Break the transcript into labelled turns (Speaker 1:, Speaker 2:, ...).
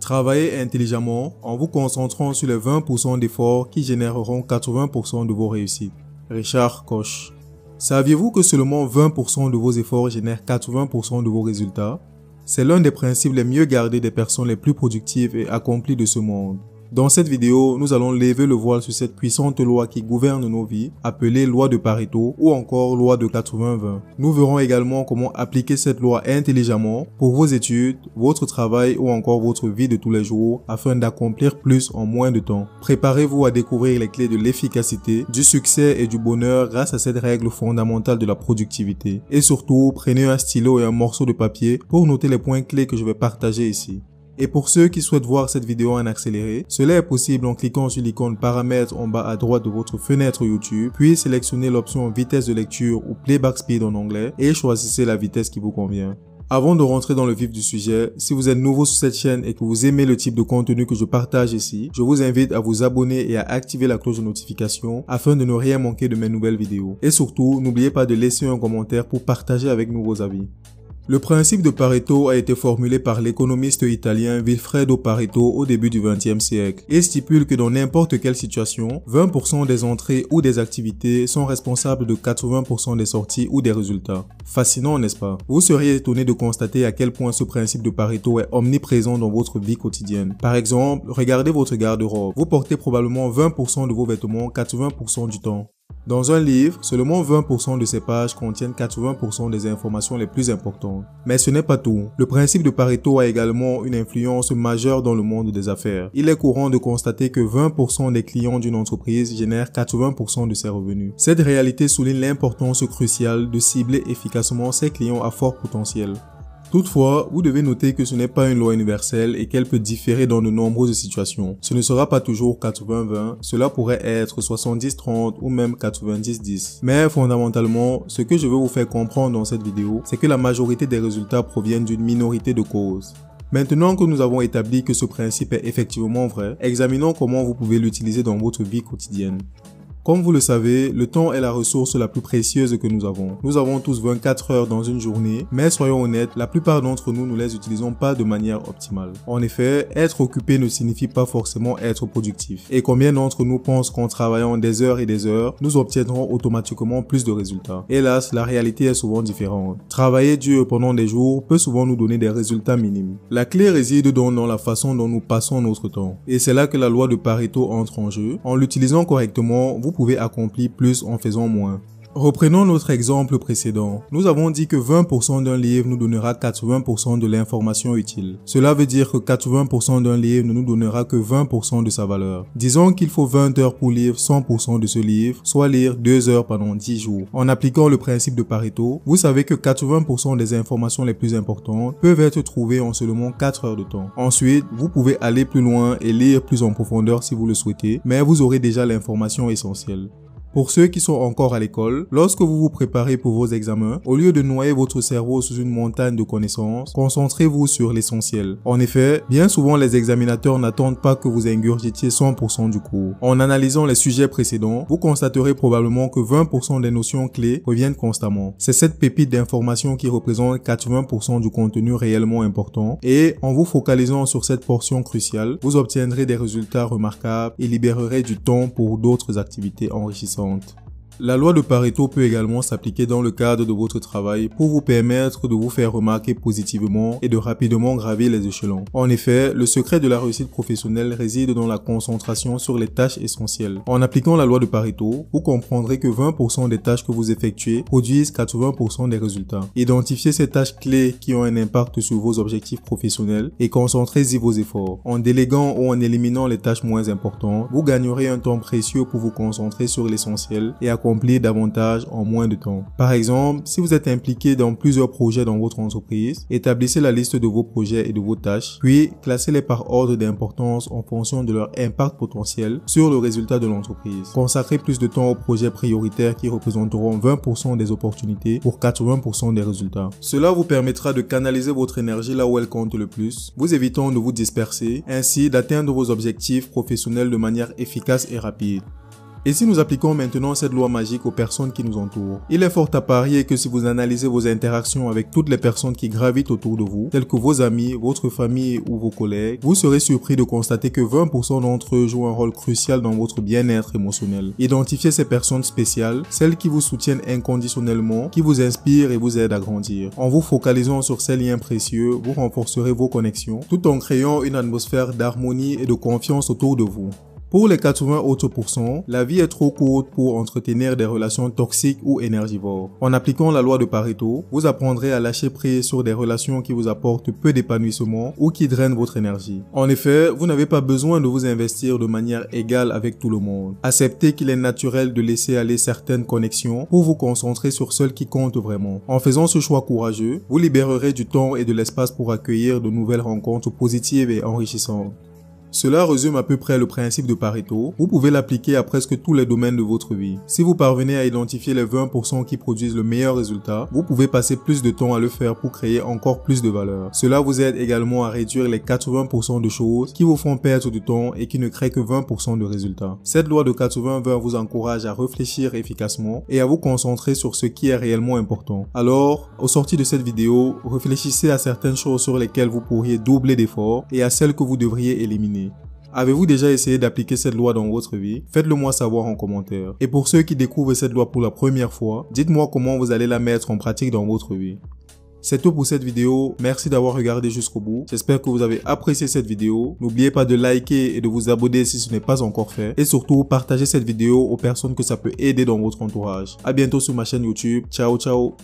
Speaker 1: Travaillez intelligemment en vous concentrant sur les 20% d'efforts qui généreront 80% de vos réussites. Richard Koch. Saviez-vous que seulement 20% de vos efforts génèrent 80% de vos résultats? C'est l'un des principes les mieux gardés des personnes les plus productives et accomplies de ce monde. Dans cette vidéo, nous allons lever le voile sur cette puissante loi qui gouverne nos vies, appelée loi de Pareto ou encore loi de 80-20. Nous verrons également comment appliquer cette loi intelligemment pour vos études, votre travail ou encore votre vie de tous les jours afin d'accomplir plus en moins de temps. Préparez-vous à découvrir les clés de l'efficacité, du succès et du bonheur grâce à cette règle fondamentale de la productivité. Et surtout, prenez un stylo et un morceau de papier pour noter les points clés que je vais partager ici. Et pour ceux qui souhaitent voir cette vidéo en accéléré, cela est possible en cliquant sur l'icône paramètres en bas à droite de votre fenêtre YouTube, puis sélectionnez l'option vitesse de lecture ou playback speed en anglais et choisissez la vitesse qui vous convient. Avant de rentrer dans le vif du sujet, si vous êtes nouveau sur cette chaîne et que vous aimez le type de contenu que je partage ici, je vous invite à vous abonner et à activer la cloche de notification afin de ne rien manquer de mes nouvelles vidéos. Et surtout, n'oubliez pas de laisser un commentaire pour partager avec nous vos avis. Le principe de Pareto a été formulé par l'économiste italien Vilfredo Pareto au début du XXe siècle et stipule que dans n'importe quelle situation, 20% des entrées ou des activités sont responsables de 80% des sorties ou des résultats. Fascinant, n'est-ce pas? Vous seriez étonné de constater à quel point ce principe de Pareto est omniprésent dans votre vie quotidienne. Par exemple, regardez votre garde-robe. Vous portez probablement 20% de vos vêtements 80% du temps. Dans un livre, seulement 20% de ces pages contiennent 80% des informations les plus importantes. Mais ce n'est pas tout. Le principe de Pareto a également une influence majeure dans le monde des affaires. Il est courant de constater que 20% des clients d'une entreprise génèrent 80% de ses revenus. Cette réalité souligne l'importance cruciale de cibler efficacement ses clients à fort potentiel. Toutefois, vous devez noter que ce n'est pas une loi universelle et qu'elle peut différer dans de nombreuses situations. Ce ne sera pas toujours 80-20, cela pourrait être 70-30 ou même 90-10. Mais fondamentalement, ce que je veux vous faire comprendre dans cette vidéo, c'est que la majorité des résultats proviennent d'une minorité de causes. Maintenant que nous avons établi que ce principe est effectivement vrai, examinons comment vous pouvez l'utiliser dans votre vie quotidienne. Comme vous le savez, le temps est la ressource la plus précieuse que nous avons. Nous avons tous 24 heures dans une journée, mais soyons honnêtes, la plupart d'entre nous ne les utilisons pas de manière optimale. En effet, être occupé ne signifie pas forcément être productif. Et combien d'entre nous pensent qu'en travaillant des heures et des heures, nous obtiendrons automatiquement plus de résultats? Hélas, la réalité est souvent différente. Travailler dur pendant des jours peut souvent nous donner des résultats minimes. La clé réside donc dans la façon dont nous passons notre temps. Et c'est là que la loi de Pareto entre en jeu. En l'utilisant correctement, vous pouvez accomplir plus en faisant moins. Reprenons notre exemple précédent. Nous avons dit que 20% d'un livre nous donnera 80% de l'information utile. Cela veut dire que 80% d'un livre ne nous donnera que 20% de sa valeur. Disons qu'il faut 20 heures pour lire 100% de ce livre, soit lire 2 heures pendant 10 jours. En appliquant le principe de Pareto, vous savez que 80% des informations les plus importantes peuvent être trouvées en seulement 4 heures de temps. Ensuite, vous pouvez aller plus loin et lire plus en profondeur si vous le souhaitez, mais vous aurez déjà l'information essentielle. Pour ceux qui sont encore à l'école, lorsque vous vous préparez pour vos examens, au lieu de noyer votre cerveau sous une montagne de connaissances, concentrez-vous sur l'essentiel. En effet, bien souvent les examinateurs n'attendent pas que vous ingurgitiez 100% du cours. En analysant les sujets précédents, vous constaterez probablement que 20% des notions clés reviennent constamment. C'est cette pépite d'information qui représente 80% du contenu réellement important et en vous focalisant sur cette portion cruciale, vous obtiendrez des résultats remarquables et libérerez du temps pour d'autres activités enrichissantes. La loi de Pareto peut également s'appliquer dans le cadre de votre travail pour vous permettre de vous faire remarquer positivement et de rapidement gravir les échelons. En effet, le secret de la réussite professionnelle réside dans la concentration sur les tâches essentielles. En appliquant la loi de Pareto, vous comprendrez que 20% des tâches que vous effectuez produisent 80% des résultats. Identifiez ces tâches clés qui ont un impact sur vos objectifs professionnels et concentrez-y vos efforts. En déléguant ou en éliminant les tâches moins importantes, vous gagnerez un temps précieux pour vous concentrer sur l'essentiel et accomplir davantage en moins de temps. Par exemple, si vous êtes impliqué dans plusieurs projets dans votre entreprise, établissez la liste de vos projets et de vos tâches, puis classez-les par ordre d'importance en fonction de leur impact potentiel sur le résultat de l'entreprise. Consacrez plus de temps aux projets prioritaires qui représenteront 20% des opportunités pour 80% des résultats. Cela vous permettra de canaliser votre énergie là où elle compte le plus, vous évitant de vous disperser, ainsi d'atteindre vos objectifs professionnels de manière efficace et rapide. Et si nous appliquons maintenant cette loi magique aux personnes qui nous entourent? Il est fort à parier que si vous analysez vos interactions avec toutes les personnes qui gravitent autour de vous, telles que vos amis, votre famille ou vos collègues, vous serez surpris de constater que 20% d'entre eux jouent un rôle crucial dans votre bien-être émotionnel. Identifiez ces personnes spéciales, celles qui vous soutiennent inconditionnellement, qui vous inspirent et vous aident à grandir. En vous focalisant sur ces liens précieux, vous renforcerez vos connexions, tout en créant une atmosphère d'harmonie et de confiance autour de vous. Pour les 80 autres %, la vie est trop courte pour entretenir des relations toxiques ou énergivores. En appliquant la loi de Pareto, vous apprendrez à lâcher prise sur des relations qui vous apportent peu d'épanouissement ou qui drainent votre énergie. En effet, vous n'avez pas besoin de vous investir de manière égale avec tout le monde. Acceptez qu'il est naturel de laisser aller certaines connexions pour vous concentrer sur celles qui comptent vraiment. En faisant ce choix courageux, vous libérerez du temps et de l'espace pour accueillir de nouvelles rencontres positives et enrichissantes. Cela résume à peu près le principe de Pareto. Vous pouvez l'appliquer à presque tous les domaines de votre vie. Si vous parvenez à identifier les 20% qui produisent le meilleur résultat, vous pouvez passer plus de temps à le faire pour créer encore plus de valeur. Cela vous aide également à réduire les 80% de choses qui vous font perdre du temps et qui ne créent que 20% de résultats. Cette loi de 80-20 vous encourage à réfléchir efficacement et à vous concentrer sur ce qui est réellement important. Alors, au sortir de cette vidéo, réfléchissez à certaines choses sur lesquelles vous pourriez doubler d'efforts et à celles que vous devriez éliminer. Avez-vous déjà essayé d'appliquer cette loi dans votre vie? Faites-le moi savoir en commentaire. Et pour ceux qui découvrent cette loi pour la première fois, dites-moi comment vous allez la mettre en pratique dans votre vie. C'est tout pour cette vidéo, merci d'avoir regardé jusqu'au bout, j'espère que vous avez apprécié cette vidéo, n'oubliez pas de liker et de vous abonner si ce n'est pas encore fait, et surtout partagez cette vidéo aux personnes que ça peut aider dans votre entourage. À bientôt sur ma chaîne YouTube, ciao ciao.